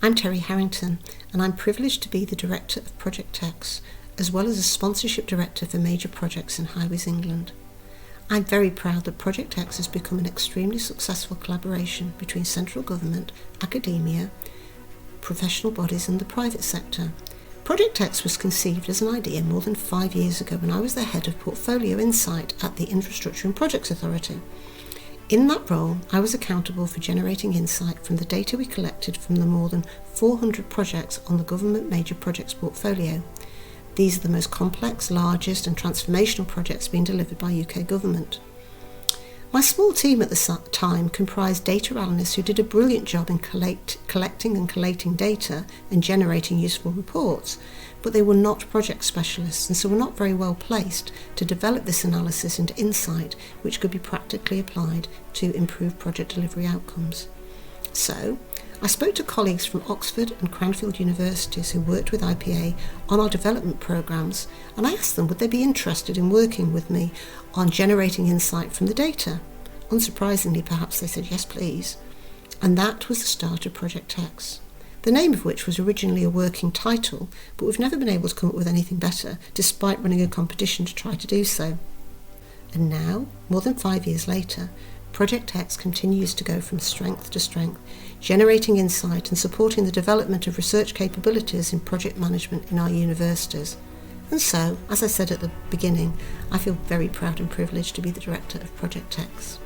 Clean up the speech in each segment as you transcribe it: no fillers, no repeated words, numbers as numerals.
I'm Terry Harrington, and I'm privileged to be the Director of Project X, as well as a Sponsorship Director for major projects in Highways England. I'm very proud that Project X has become an extremely successful collaboration between central government, academia, professional bodies and the private sector. Project X was conceived as an idea more than 5 years ago when I was the Head of Portfolio Insight at the Infrastructure and Projects Authority. In that role, I was accountable for generating insight from the data we collected from the more than 400 projects on the government major projects portfolio. These are the most complex, largest and transformational projects being delivered by UK government. My small team at the time comprised data analysts who did a brilliant job in collecting and collating data and generating useful reports, but they were not project specialists and so were not very well placed to develop this analysis into insight which could be practically applied to improve project delivery outcomes. So, I spoke to colleagues from Oxford and Cranfield universities who worked with IPA on our development programmes, and I asked them would they be interested in working with me on generating insight from the data. Unsurprisingly, perhaps they said yes please. And that was the start of Project X, the name of which was originally a working title, but we've never been able to come up with anything better, despite running a competition to try to do so. And now, more than 5 years later, Project X continues to go from strength to strength, generating insight and supporting the development of research capabilities in project management in our universities. And so, as I said at the beginning, I feel very proud and privileged to be the Director of Project X.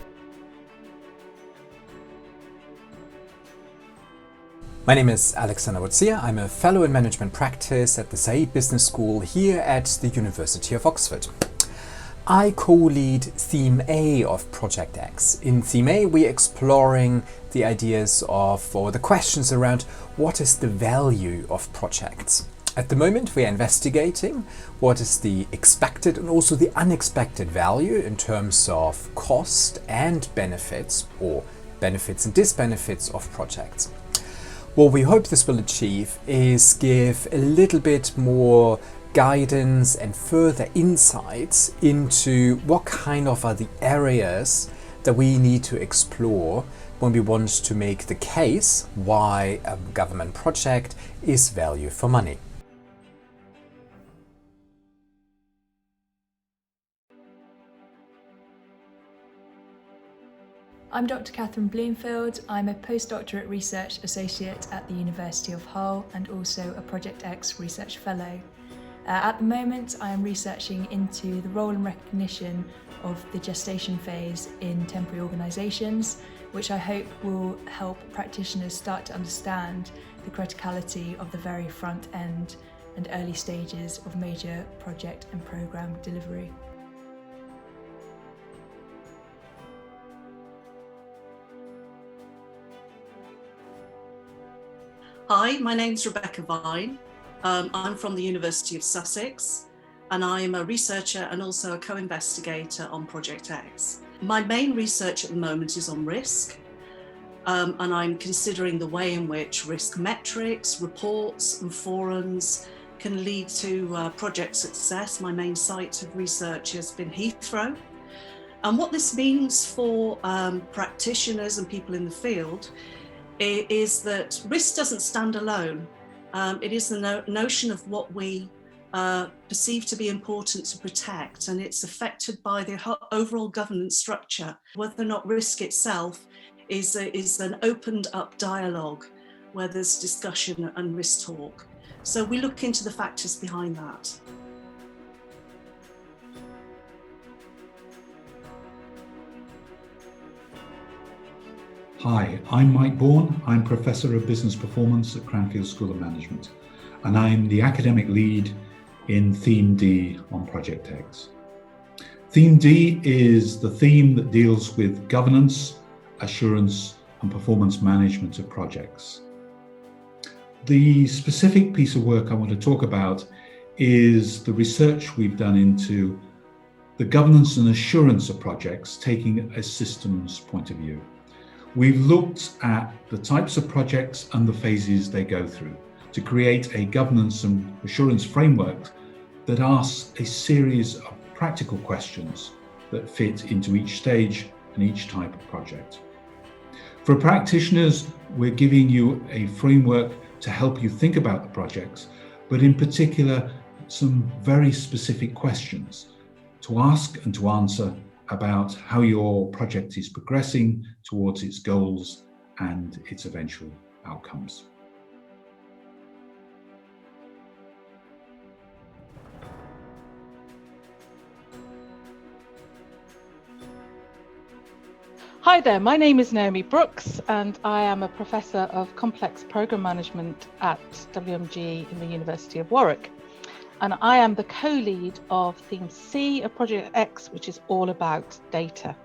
My name is Alexander Wozia. I'm a Fellow in Management Practice at the Said Business School here at the University of Oxford. I co-lead Theme A of Project X. In Theme A, we're exploring the ideas of, or the questions around, what is the value of projects? At the moment, we are investigating what is the expected and also the unexpected value in terms of cost and benefits, or benefits and disbenefits of projects. What we hope this will achieve is give a little bit more guidance and further insights into what kind of are the areas that we need to explore when we want to make the case why a government project is value for money. I'm Dr. Catherine Bloomfield. I'm a postdoctorate research associate at the University of Hull and also a Project X research fellow. At the moment, I am researching into the role and recognition of the gestation phase in temporary organisations, which I hope will help practitioners start to understand the criticality of the very front end and early stages of major project and programme delivery. Hi, my name's Rebecca Vine. I'm from the University of Sussex, and I'm a researcher and also a co-investigator on Project X. My main research at the moment is on risk, and I'm considering the way in which risk metrics, reports and forums can lead to project success. My main site of research has been Heathrow. And what this means for practitioners and people in the field is that risk doesn't stand alone. It is the notion of what we perceive to be important to protect, and it's affected by the overall governance structure. Whether or not risk itself is an opened up dialogue where there's discussion and risk talk. So we look into the factors behind that. Hi, I'm Mike Bourne. I'm Professor of Business Performance at Cranfield School of Management, and I'm the academic lead in Theme D on Project X. Theme D is the theme that deals with governance, assurance, and performance management of projects. The specific piece of work I want to talk about is the research we've done into the governance and assurance of projects, taking a systems point of view. We've looked at the types of projects and the phases they go through to create a governance and assurance framework that asks a series of practical questions that fit into each stage and each type of project. For practitioners, we're giving you a framework to help you think about the projects, but in particular, some very specific questions to ask and to answer about how your project is progressing towards its goals and its eventual outcomes. Hi there, my name is Naomi Brooks and I am a Professor of Complex Programme Management at WMG in the University of Warwick. And I am the co-lead of Theme C of Project X, which is all about data.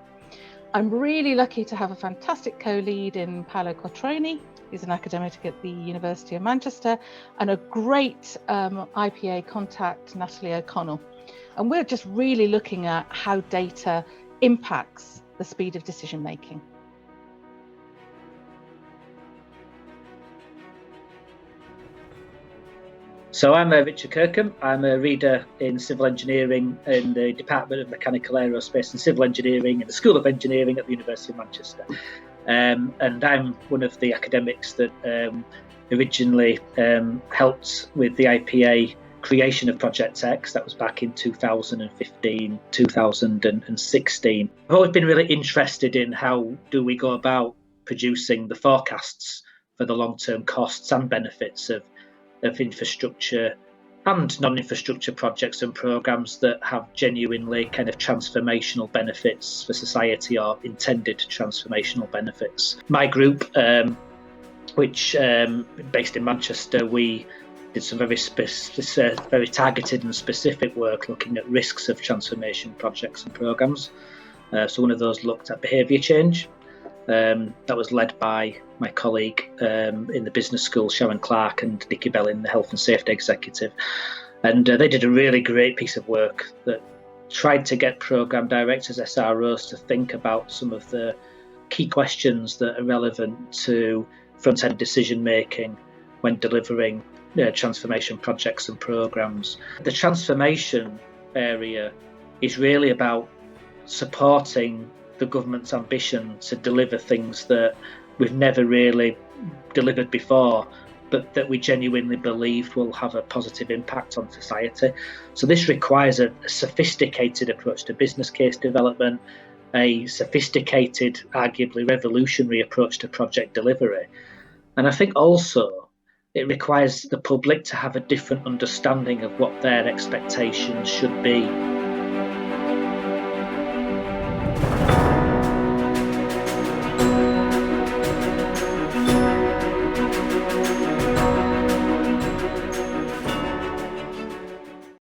I'm really lucky to have a fantastic co-lead in Paolo Quattroni, who's an academic at the University of Manchester, and a great IPA contact, Natalie O'Connell. And we're just really looking at how data impacts the speed of decision making. So I'm Richard Kirkham. I'm a reader in civil engineering in the Department of Mechanical Aerospace and Civil Engineering in the School of Engineering at the University of Manchester. And I'm one of the academics that originally helped with the IPA creation of Project X. That was back in 2015, 2016. I've always been really interested in how do we go about producing the forecasts for the long-term costs and benefits of infrastructure and non-infrastructure projects and programmes that have genuinely kind of transformational benefits for society or intended transformational benefits. My group, which based in Manchester, we did some very targeted and specific work looking at risks of transformation projects and programmes. So one of those looked at behaviour change. That was led by my colleague in the business school, Sharon Clark, and Nikki Bellin, the health and safety executive. And they did a really great piece of work that tried to get programme directors, SROs, to think about some of the key questions that are relevant to front-end decision making when delivering transformation projects and programmes. The transformation area is really about supporting the government's ambition to deliver things that we've never really delivered before, but that we genuinely believe will have a positive impact on society. So this requires a sophisticated approach to business case development, a sophisticated, arguably revolutionary approach to project delivery. And I think also it requires the public to have a different understanding of what their expectations should be.